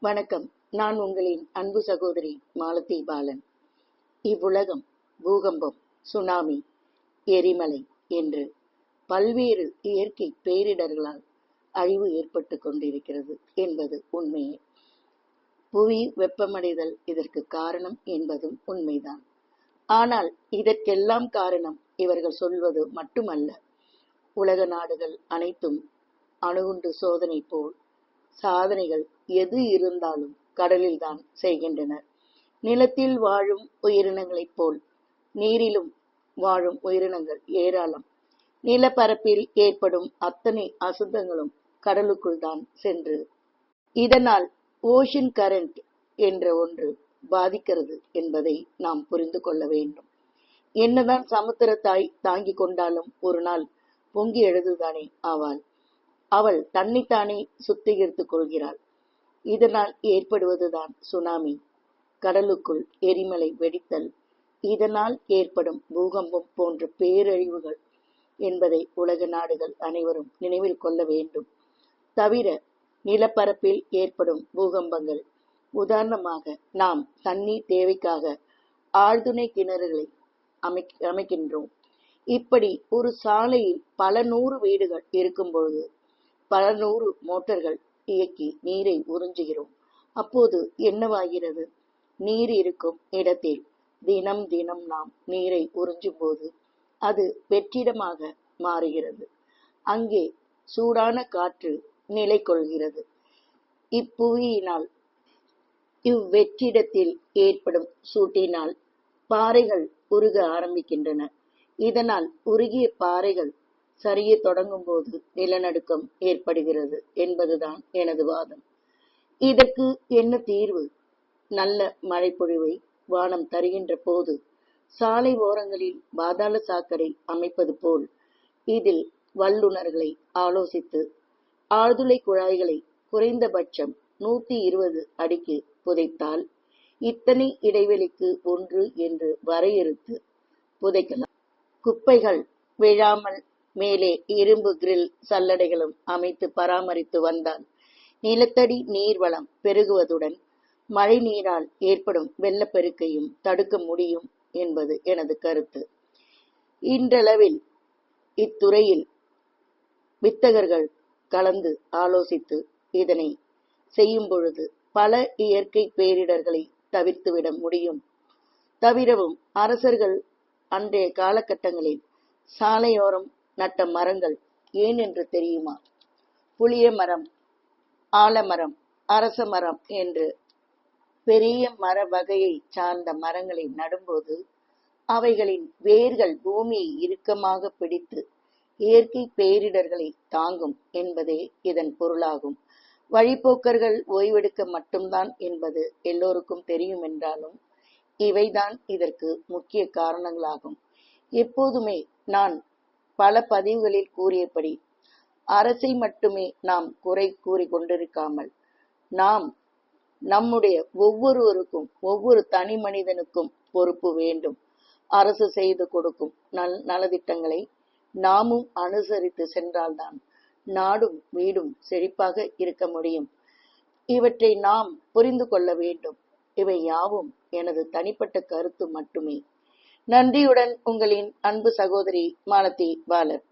வணக்கம். நான் உங்களின் அன்பு சகோதரி மாலதி பாலன். இவ்வுலகம் பூகம்பம், சுனாமி, எரிமலை என்று பல்வேறு இயற்கை பேரிடர்களால் அழிவு ஏற்பட்டு கொண்டிருக்கிறது என்பது உண்மையே. புவி வெப்பமடைதல் இதற்கு காரணம் என்பதும் உண்மைதான். ஆனால் இதற்கெல்லாம் காரணம் இவர்கள் சொல்வது மட்டுமல்ல. உலக நாடுகள் அனைத்தும் அணுகுண்டு சோதனை போல் சாதனைகள் எது இருந்தாலும் கடலில்தான் செய்கின்றனர். நிலத்தில் வாழும் உயிரினங்களைப் போல் நீரிலும் வாழும் உயிரினங்கள் ஏராளம். நிலப்பரப்பில் ஏற்படும் அத்தனை அசுத்தங்களும் கடலுக்குள் தான் சென்று இதனால் ஓஷன் கரண்ட் என்ற ஒன்று பாதிக்கிறது என்பதை நாம் புரிந்து கொள்ள வேண்டும். என்னதான் சமுத்திர தாய் தாங்கிக் கொண்டாலும் ஒரு நாள் பொங்கி எழுதுதானே ஆவாள். அவள் தன்னைத்தானே சுத்திகரித்துக் கொள்கிறாள். இதனால் ஏற்படுவதுதான் சுனாமி, கடலுக்குள் எரிமலை வெடித்தல், இதனால் ஏற்படும் பூகம்பம் போன்ற பேரழிவுகள் என்பதை உலக நாடுகள் அனைவரும் நினைவில் கொள்ள வேண்டும். தவிர நிலப்பரப்பில் ஏற்படும் பூகம்பங்கள், உதாரணமாக நாம் தண்ணீர் தேவைக்காக ஆழ்துணை கிணறுகளை அமைக்கின்றோம். இப்படி ஒரு சாலையில் பல நூறு வீடுகள் இருக்கும் பொழுது பல நூறு மோட்டார்கள் இயக்கி நீரை உறிஞ்சுகிறோம். அப்போது என்னவாகிறது? நீர் இருக்கும் இடத்தில் தினம் தினம் நாம் நீரை உறிஞ்சும் போது அது வெற்றிடமாக மாறுகிறது. அங்கே சூடான காற்று நிலை கொள்கிறது. இப்புவியினால் இவ்வெற்றிடத்தில் ஏற்படும் சூட்டினால் பாறைகள் உருக ஆரம்பிக்கின்றன. இதனால் உருகிய பாறைகள் சரிய தொடங்கும் போது நிலநடுக்கம் ஏற்படுகிறது என்பதுதான் எனது வாதம். இதற்கு என்ன தீர்வு? நல்ல மழைப்பொழிவை வானம் தருகின்ற போது சாலை ஓரங்களில் பாதாள சாக்கடை அமைப்பது போல் இதில் வல்லுநர்களை ஆலோசித்து ஆழ்துளை குழாய்களை குறைந்தபட்சம் 120 அடிக்கு புதைத்தால் இத்தனை இடைவெளிக்கு ஒன்று என்று வரையறுத்து புதைக்கலாம். குப்பைகள் விழாமல் மேலே இரும்பு கிரில் சல்லடைகளும் அமைத்து பராமரித்து வந்தால் நிலத்தடி நீர்வளம் பெருகுவதுடன் மழை நீரால் ஏற்படும் வெள்ளப்பெருக்கையும் தடுக்க முடியும் என்பது எனது கருத்து. இன்றளவில் இத்துறையில் வித்தகர்கள் கலந்து ஆலோசித்து இதனை செய்யும் பொழுது பல இயற்கை பேரிடர்களை தவிர்த்துவிட முடியும். தவிரவும் அரசர்கள் அன்றைய காலகட்டங்களில் சாலையோரம் நட்ட மரங்கள் ஏன் என்று தெரியுமா? புளிய மரம், ஆலமரம், அரச மரம் என்று பெரிய மர வகையை சார்ந்த மரங்களை நடும்போது அவைகளின் வேர்கள் பூமியை இறுக்கமாக பிடித்து இயற்கை பேரிடர்களை தாங்கும் என்பதே இதன் பொருளாகும். வழிப்போக்கர்கள் ஓய்வெடுக்க மட்டும்தான் என்பது எல்லோருக்கும் தெரியும் என்றாலும் இவைதான் இதற்கு முக்கிய காரணங்களாகும். எப்போதுமே நான் பல பதிவுகளில் கூறியபடி அரசை மட்டுமே நாம் குறை கூறி கொண்டிருக்காமல் நாம் நம்முடைய ஒவ்வொருவருக்கும் ஒவ்வொரு தனி மனிதனுக்கும் பொறுப்பு வேண்டும். அரசு செய்து கொடுக்கும் நலத்திட்டங்களை நாமும் அனுசரித்து சென்றால்தான் நாடும் வீடும் செழிப்பாக இருக்க முடியும். இவற்றை நாம் புரிந்து கொள்ள வேண்டும். இவை யாவும் எனது தனிப்பட்ட கருத்து மட்டுமே. நன்றியுடன் உங்களின் அன்பு சகோதரி மாலதி பாலன்.